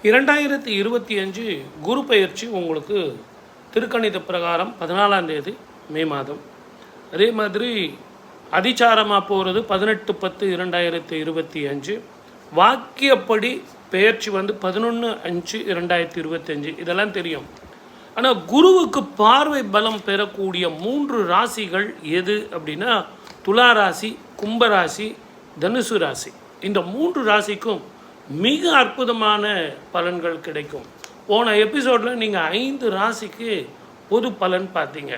2025 குரு பயிற்சி உங்களுக்கு திருக்கணித பிரகாரம் 14ஆம் தேதி மே மாதம். அதே மாதிரி அதிச்சாரமாக போகிறது 18/10/2025. வாக்கியப்படி பெயர்ச்சி 11/5/2025. இதெல்லாம் தெரியும். ஆனால் குருவுக்கு பார்வை பலம் பெறக்கூடிய 3 ராசிகள் எது அப்படின்னா துலா ராசி, கும்பராசி, தனுசு ராசி. இந்த 3 ராசிக்கும் மிக அற்புதமான பலன்கள் கிடைக்கும். போன எபிசோடில் நீங்கள் 5 ராசிக்கு பொது பலன் பார்த்தீங்க.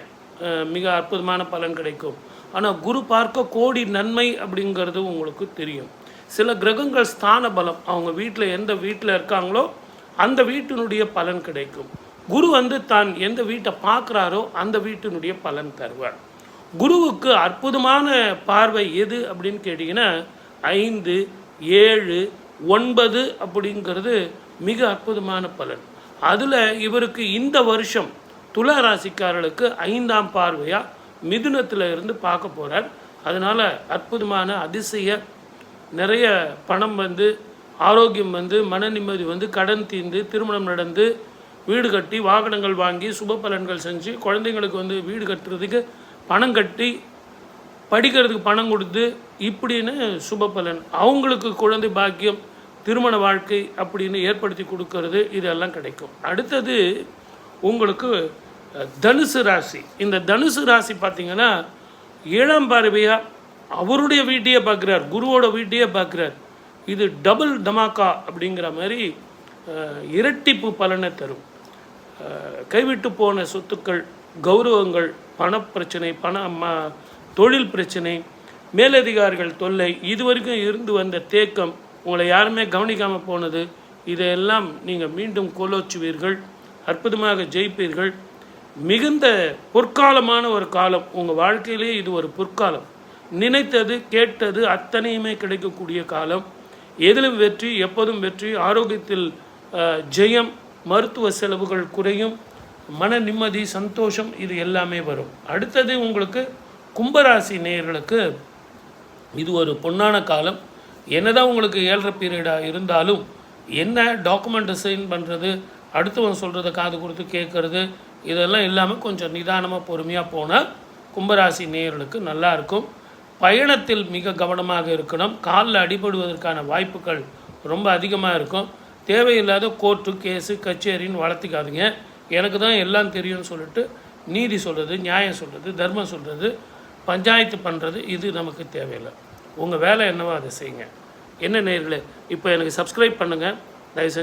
மிக அற்புதமான பலன் கிடைக்கும். ஆனால் குரு பார்க்க கோடி நன்மை அப்படிங்கிறது உங்களுக்கு தெரியும். சில கிரகங்கள் ஸ்தான பலம், அவங்க வீட்டில் எந்த வீட்டில் இருக்காங்களோ அந்த வீட்டினுடைய பலன் கிடைக்கும். குரு தான் எந்த வீட்டை பார்க்குறாரோ அந்த வீட்டினுடைய பலன் தருவார். குருவுக்கு அற்புதமான பார்வை எது அப்படின்னு கேட்டிங்கன்னா 5, 7, 9 அப்படிங்கிறது மிக அற்புதமான பலன். அதில் இவருக்கு இந்த வருஷம் துலா ராசிக்காரர்களுக்கு 5ஆம் பார்வையாக மிதுனத்தில் இருந்து பார்க்க போகிறார். அதனால் அற்புதமான அதிசய நிறைய பணம் ஆரோக்கியம் மன நிம்மதி கடன் தீர்ந்து திருமணம் நடந்து வீடு கட்டி வாகனங்கள் வாங்கி சுப பலன்கள் செஞ்சு குழந்தைங்களுக்கு வீடு கட்டுறதுக்கு பணம் கட்டி படிக்கிறதுக்கு பணம் கொடுத்து இப்படின்னு சுப பலன், அவங்களுக்கு குழந்தை பாக்கியம், திருமண வாழ்க்கை அப்படின்னு ஏற்படுத்தி கொடுக்கறது, இதெல்லாம் கிடைக்கும். அடுத்தது உங்களுக்கு தனுசு ராசி. இந்த தனுசு ராசி பார்த்திங்கன்னா 7ஆம் பார்வையாக அவருடைய வீட்டையே பார்க்குறார், குருவோட வீட்டையே பார்க்குறார். இது டபுள் தமாக்கா அப்படிங்கிற மாதிரி இரட்டிப்பு பலனை தரும். கைவிட்டு போன சொத்துக்கள், கௌரவங்கள், பணப்பிரச்சனை, தொழில் பிரச்சனை, மேலதிகாரிகள் தொல்லை, இதுவரைக்கும் இருந்து வந்த தேக்கம், உங்களை யாருமே கவனிக்காமல் போனது, இதையெல்லாம் நீங்கள் மீண்டும் கோலோச்சுவீர்கள். அற்புதமாக ஜெயிப்பீர்கள். மிகுந்த பொற்காலமான ஒரு காலம். உங்கள் வாழ்க்கையிலே இது ஒரு பொற்காலம். நினைத்தது கேட்டது அத்தனையுமே கிடைக்கக்கூடிய காலம். எதிலும் வெற்றி, எப்போதும் வெற்றி, ஆரோக்கியத்தில் ஜெயம், மருத்துவ செலவுகள் குறையும், மன நிம்மதி, சந்தோஷம், இது எல்லாமே வரும். அடுத்தது உங்களுக்கு கும்பராசி நேயர்களுக்கு இது ஒரு பொன்னான காலம். என்னதான் உங்களுக்கு 7ரை பீரியடாக இருந்தாலும் என்ன டாக்குமெண்ட் சைன் பண்ணுறது, அடுத்தவன் சொல்கிறத காது கொடுத்து கேட்குறது, இதெல்லாம் இல்லாமல் கொஞ்சம் நிதானமாக பொறுமையாக போனால் கும்பராசி நேயர்களுக்கு நல்லா இருக்கும். பயணத்தில் மிக கவனமாக இருக்கணும். காலில் அடிபடுவதற்கான வாய்ப்புகள் ரொம்ப அதிகமாக இருக்கும். தேவையில்லாத கோர்ட்டு கேஸு கச்சேரின்னு வளர்த்திக்காதீங்க. எனக்கு தான் எல்லாம் தெரியும்னு சொல்லிட்டு நீதி சொல்கிறது, நியாயம் சொல்கிறது, தர்மம் சொல்கிறது, பஞ்சாயத்து பண்ணுறது, இது நமக்கு தேவையில்லை. உங்கள் வேலை என்னவோ அதை செய்யுங்க. என்ன நேயர்களே, இப்போ எனக்கு சப்ஸ்கிரைப் பண்ணுங்கள் தயவுசெய்து.